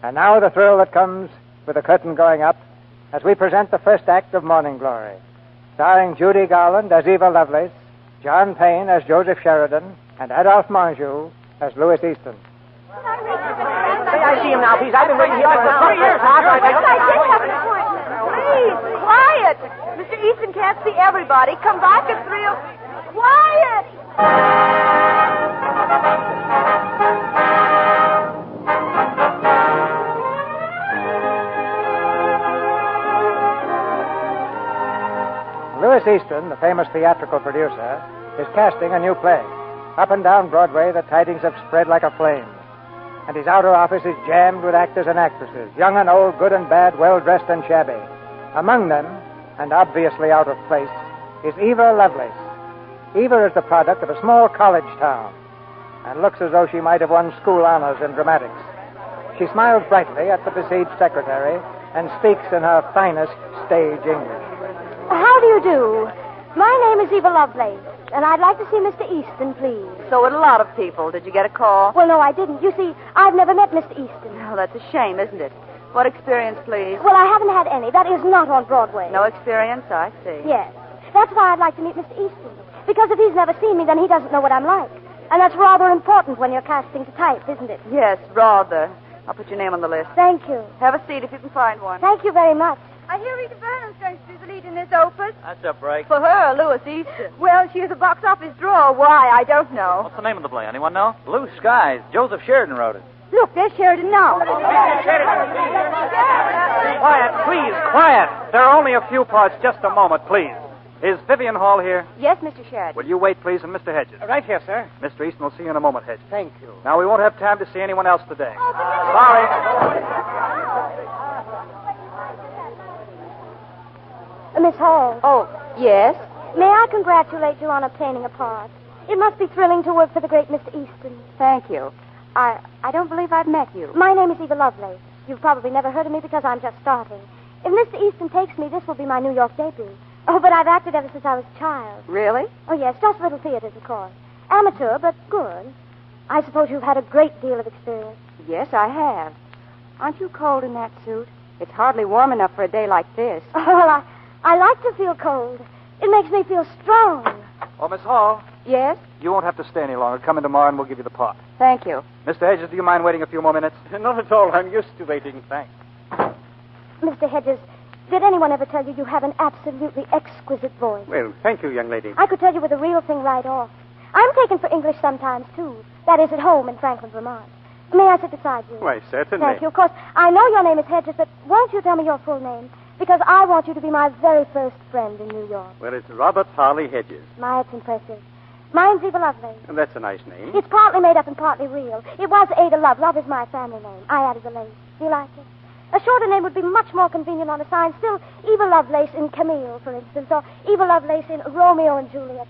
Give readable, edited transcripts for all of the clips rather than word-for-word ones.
And now the thrill that comes with the curtain going up as we present the first act of Morning Glory, starring Judy Garland as Eva Lovelace, John Payne as Joseph Sheridan, and Adolphe Menjou as Louis Easton. May I see him now, please? I've been waiting here for 3 years. I did have an appointment. Please, quiet. Mr. Easton can't see everybody. Come back at 3 o'clock. Quiet! Louis Easton, the famous theatrical producer, is casting a new play. Up and down Broadway, the tidings have spread like a flame. And his outer office is jammed with actors and actresses, young and old, good and bad, well-dressed and shabby. Among them, and obviously out of place, is Eva Lovelace. Eva is the product of a small college town and looks as though she might have won school honors in dramatics. She smiles brightly at the besieged secretary and speaks in her finest stage English. How do you do? My name is Eva Lovelace, and I'd like to see Mr. Easton, please. So would a lot of people. Did you get a call? Well, no, I didn't. You see, I've never met Mr. Easton. Oh, that's a shame, isn't it? What experience, please? Well, I haven't had any. That is not on Broadway. No experience? I see. Yes. That's why I'd like to meet Mr. Easton. Because if he's never seen me, then he doesn't know what I'm like. And that's rather important when you're casting to type, isn't it? Yes, rather. I'll put your name on the list. Thank you. Have a seat if you can find one. Thank you very much. I hear Rita Burnham's going to do the lead in this opus. That's a break. For her, Louis Easton. Well, she is a box office draw. Why, I don't know. What's the name of the play? Anyone know? Blue Skies. Joseph Sheridan wrote it. Look, there's Sheridan now. Quiet, please, quiet. There are only a few parts. Just a moment, please. Is Vivian Hall here? Yes, Mr. Sheridan. Will you wait, please, and Mr. Hedges? Right here, sir. Mr. Easton will see you in a moment, Hedges. Thank you. Now, we won't have time to see anyone else today. Sorry. Miss Hall. Oh, yes? May I congratulate you on obtaining a part? It must be thrilling to work for the great Mr. Easton. Thank you. I don't believe I've met you. My name is Eva Lovelace. You've probably never heard of me because I'm just starting. If Mr. Easton takes me, this will be my New York debut. Oh, but I've acted ever since I was a child. Really? Oh, yes, just little theaters, of course. Amateur, but good. I suppose you've had a great deal of experience. Yes, I have. Aren't you cold in that suit? It's hardly warm enough for a day like this. Oh, well, I like to feel cold. It makes me feel strong. Oh, Miss Hall, Yes? you won't have to stay any longer. Come in tomorrow and we'll give you the part. Thank you. Mr. Hedges, do you mind waiting a few more minutes? Not at all. I'm used to waiting. Thanks. Mr. Hedges, did anyone ever tell you you have an absolutely exquisite voice? Well, thank you, young lady. I could tell you with the real thing right off. I'm taken for English sometimes, too. That is, at home in Franklin, Vermont. May I sit beside you? Why, certainly. Thank you. Of course, I know your name is Hedges, but won't you tell me your full name? Because I want you to be my very first friend in New York. Well, it's Robert Harley Hedges. My, it's impressive. Mine's Eva Lovelace. And that's a nice name. It's partly made up and partly real. It was Ada Love. Love is my family name. I added the lace. Do you like it? A shorter name would be much more convenient on a sign. Still, Eva Lovelace in Camille, for instance, or Eva Lovelace in Romeo and Juliet.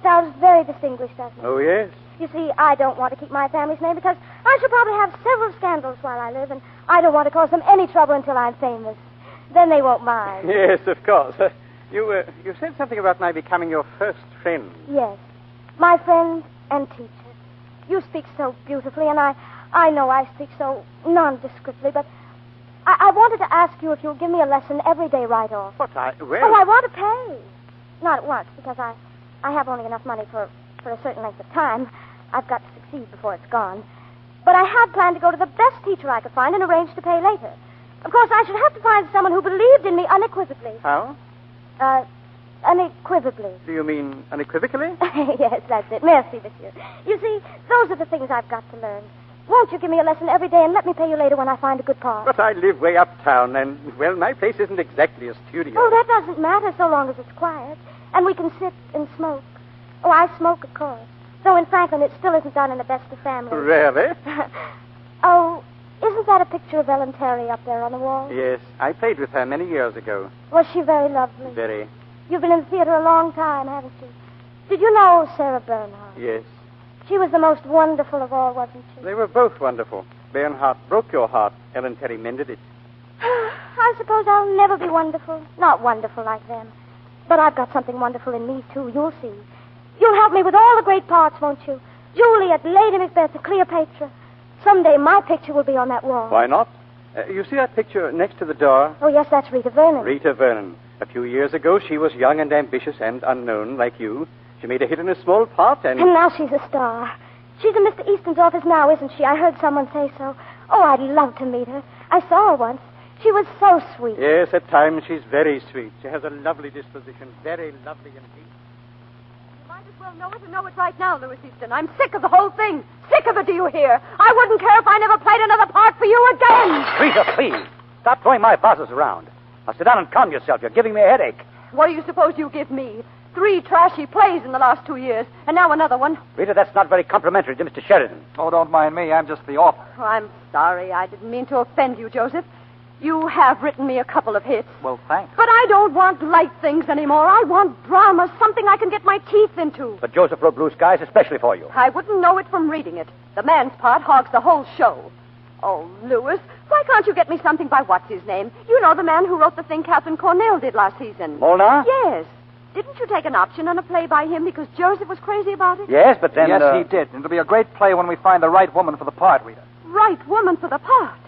Sounds very distinguished, doesn't it? Oh, yes? You see, I don't want to keep my family's name because I shall probably have several scandals while I live, and I don't want to cause them any trouble until I'm famous. Then they won't mind. Yes, of course. You said something about my becoming your first friend. Yes. My friend and teacher. You speak so beautifully, and I know I speak so nondescriptly, but I wanted to ask you if you'll give me a lesson every day right off. Well... Oh, I want to pay. Not at once, because I have only enough money for a certain length of time. I've got to succeed before it's gone. But I had planned to go to the best teacher I could find and arrange to pay later. Of course, I should have to find someone who believed in me unequivocally. How? Unequivocally. Do you mean unequivocally? Yes, that's it. Merci, monsieur. You see, those are the things I've got to learn. Won't you give me a lesson every day and let me pay you later when I find a good part? But I live way uptown, and, well, my place isn't exactly a studio. Oh, that doesn't matter so long as it's quiet. And we can sit and smoke. Oh, I smoke, of course. Though in Franklin, it still isn't done in the best of families. Really? Oh, isn't that a picture of Ellen Terry up there on the wall? Yes, I played with her many years ago. Was she very lovely? Very. You've been in the theater a long time, haven't you? Did you know Sarah Bernhardt? Yes. She was the most wonderful of all, wasn't she? They were both wonderful. Bernhardt broke your heart. Ellen Terry mended it. I suppose I'll never be wonderful. Not wonderful like them. But I've got something wonderful in me, too. You'll see. You'll help me with all the great parts, won't you? Juliet, Lady Macbeth, Cleopatra. Someday my picture will be on that wall. Why not? You see that picture next to the door? Oh, yes, that's Rita Vernon. Rita Vernon. A few years ago, she was young and ambitious and unknown like you. She made a hit in a small part and... And now she's a star. She's in Mr. Easton's office now, isn't she? I heard someone say so. Oh, I'd love to meet her. I saw her once. She was so sweet. Yes, at times she's very sweet. She has a lovely disposition. Very lovely indeed. You might as well know it and know it right now, Louis Easton. I'm sick of the whole thing. Sick of it, do you hear? I wouldn't care if I never played another part for you again. Rita, please. Stop throwing my vases around. Now sit down and calm yourself. You're giving me a headache. What do you suppose you give me? 3 trashy plays in the last 2 years, and now another one. Rita, that's not very complimentary to Mr. Sheridan. Oh, don't mind me. I'm just the author. Oh, I'm sorry. I didn't mean to offend you, Joseph. You have written me a couple of hits. Well, thanks. But I don't want light things anymore. I want drama, something I can get my teeth into. But Joseph wrote Blue Skies especially for you. I wouldn't know it from reading it. The man's part hogs the whole show. Oh, Louis, why can't you get me something by what's-his-name? You know, the man who wrote the thing Catherine Cornell did last season. Molnar? Yes. Didn't you take an option on a play by him because Joseph was crazy about it? Yes, but then... Yes, he did. And it'll be a great play when we find the right woman for the part, Rita. Right woman for the part.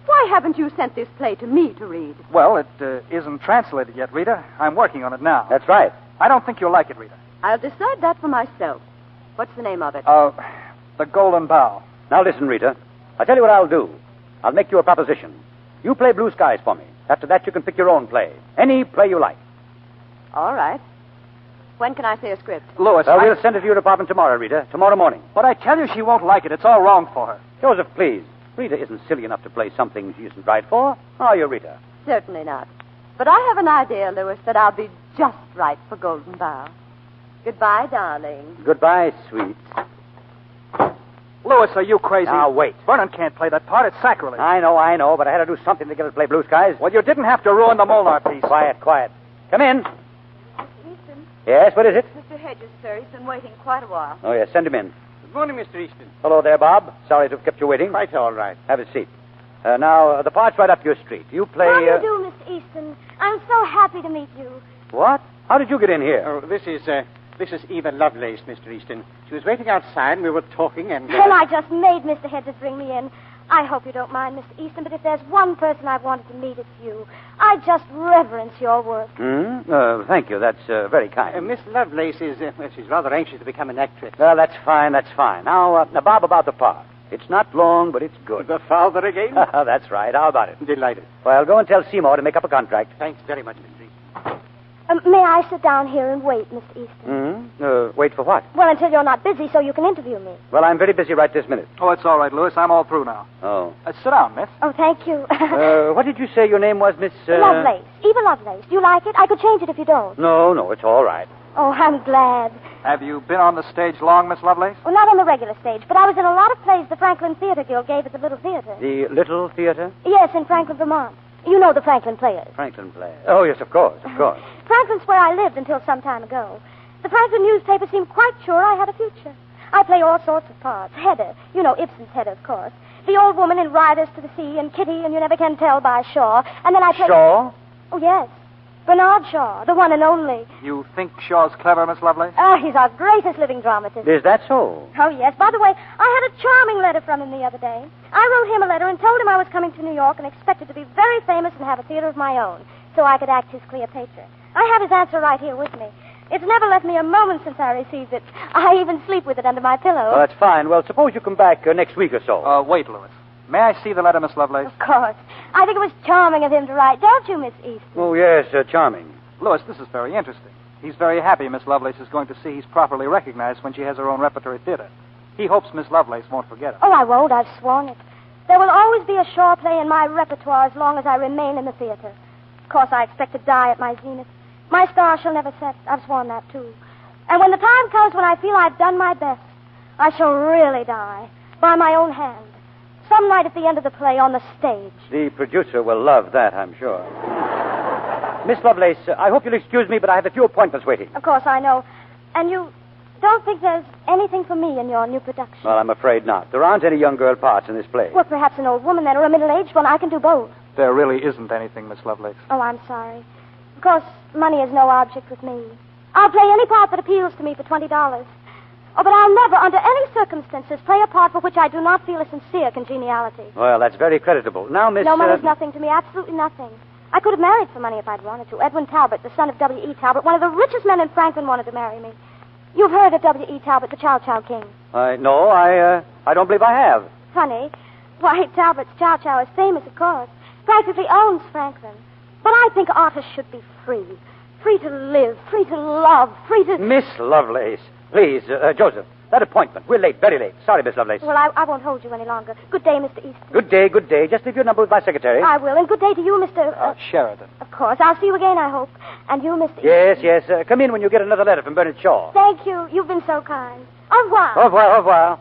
Why haven't you sent this play to me to read? Well, it isn't translated yet, Rita. I'm working on it now. That's right. I don't think you'll like it, Rita. I'll decide that for myself. What's the name of it? The Golden Bough. Now listen, Rita. I'll tell you what I'll do. I'll make you a proposition. You play Blue Skies for me. After that, you can pick your own play. Any play you like. All right. When can I say a script? Louis, We'll send it to your department tomorrow, Rita. Tomorrow morning. But I tell you she won't like it. It's all wrong for her. Joseph, please. Rita isn't silly enough to play something she isn't right for. Are you, Rita? Certainly not. But I have an idea, Louis, that I'll be just right for Golden Bough. Goodbye, darling. Goodbye, sweet. Louis, are you crazy? Now, wait. Vernon can't play that part. It's sacrilege. I know, but I had to do something to get her to play Blue Skies. Well, you didn't have to ruin the Molnar piece. Quiet. Come in. Mr. Easton. Yes, what is it? Mr. Hedges, sir. He's been waiting quite a while. Oh, yes, send him in. Good morning, Mr. Easton. Hello there, Bob. Sorry to have kept you waiting. Quite all right. Have a seat. Now, the part's right up your street. You play... How do you do, Mr. Easton? I'm so happy to meet you. What? How did you get in here? Oh, this is Eva Lovelace, Mr. Easton. She was waiting outside, and we were talking, and... And I just made Mr. Hedges bring me in. I hope you don't mind, Mr. Easton, but if there's one person I've wanted to meet, it's you. I just reverence your work. Thank you. That's very kind. Miss Lovelace is, she's rather anxious to become an actress. Well, that's fine. Now, Bob, about the part. It's not long, but it's good. The father again? That's right. How about it? Delighted. Well, go and tell Seymour to make up a contract. Thanks very much, Mr. Easton. May I sit down here and wait, Mr. Easton? Wait for what? Well, until you're not busy, so you can interview me. Well, I'm very busy right this minute. Oh, it's all right, Louis. I'm all through now. Oh. Sit down, miss. Oh, thank you. What did you say your name was, Miss... Lovelace. Eva Lovelace. Do you like it? I could change it if you don't. No, it's all right. Oh, I'm glad. Have you been on the stage long, Miss Lovelace? Well, not on the regular stage, but I was in a lot of plays the Franklin Theater Guild gave at the Little Theater. The Little Theater? Yes, in Franklin, Vermont. You know the Franklin Players. Franklin Players. Oh, yes, of course. Franklin's where I lived until some time ago. The Franklin newspaper seemed quite sure I had a future. I play all sorts of parts. Hedda. You know Ibsen's Hedda, of course. The old woman in Riders to the Sea and Kitty and You Never Can Tell by Shaw. And then I play... Shaw? Oh, yes. Bernard Shaw, the one and only. You think Shaw's clever, Miss Lovelace? Oh, he's our greatest living dramatist. Is that so? Oh, yes. By the way, I had a charming letter from him the other day. I wrote him a letter and told him I was coming to New York and expected to be very famous and have a theater of my own so I could act his Cleopatra. I have his answer right here with me. It's never left me a moment since I received it. I even sleep with it under my pillow. Oh, that's fine. Well, suppose you come back next week or so. Wait, Louis. May I see the letter, Miss Lovelace? Of course. I think it was charming of him to write, don't you, Miss Easton? Oh, yes, charming. Louis, this is very interesting. He's very happy Miss Lovelace is going to see he's properly recognized when she has her own repertory theater. He hopes Miss Lovelace won't forget him. Oh, I won't. I've sworn it. There will always be a Shaw play in my repertoire as long as I remain in the theater. Of course, I expect to die at my zenith. My star shall never set. I've sworn that, too. And when the time comes when I feel I've done my best, I shall really die by my own hand. Some night at the end of the play on the stage. The producer will love that, I'm sure. Miss Lovelace, I hope you'll excuse me, but I have a few appointments waiting. Of course, I know. And you don't think there's anything for me in your new production? Well, I'm afraid not. There aren't any young girl parts in this play. Well, perhaps an old woman then, or a middle-aged one. I can do both. There really isn't anything, Miss Lovelace. Oh, I'm sorry. Of course, money is no object with me. I'll play any part that appeals to me for $20. Oh, but I'll never, under any circumstances, play a part for which I do not feel a sincere congeniality. Well, that's very creditable. Now, Miss... No money's nothing to me, absolutely nothing. I could have married for money if I'd wanted to. Edwin Talbot, the son of W.E. Talbot, one of the richest men in Franklin, wanted to marry me. You've heard of W.E. Talbot, the Chow Chow King. No, I don't believe I have. Funny. Why, Talbot's Chow Chow is famous, of course. Practically owns Franklin. But I think artists should be free. Free to live, free to love, free to... Miss Lovelace, please, Joseph, that appointment. We're late, very late. Sorry, Miss Lovelace. Well, I won't hold you any longer. Good day, Mr. Easton. Good day, good day. Just leave your number with my secretary. I will, and good day to you, Mr... Sheridan. Of course. I'll see you again, I hope. And you, Mr. Yes, yes. Come in when you get another letter from Bernard Shaw. Thank you. You've been so kind. Au revoir. Au revoir, au revoir.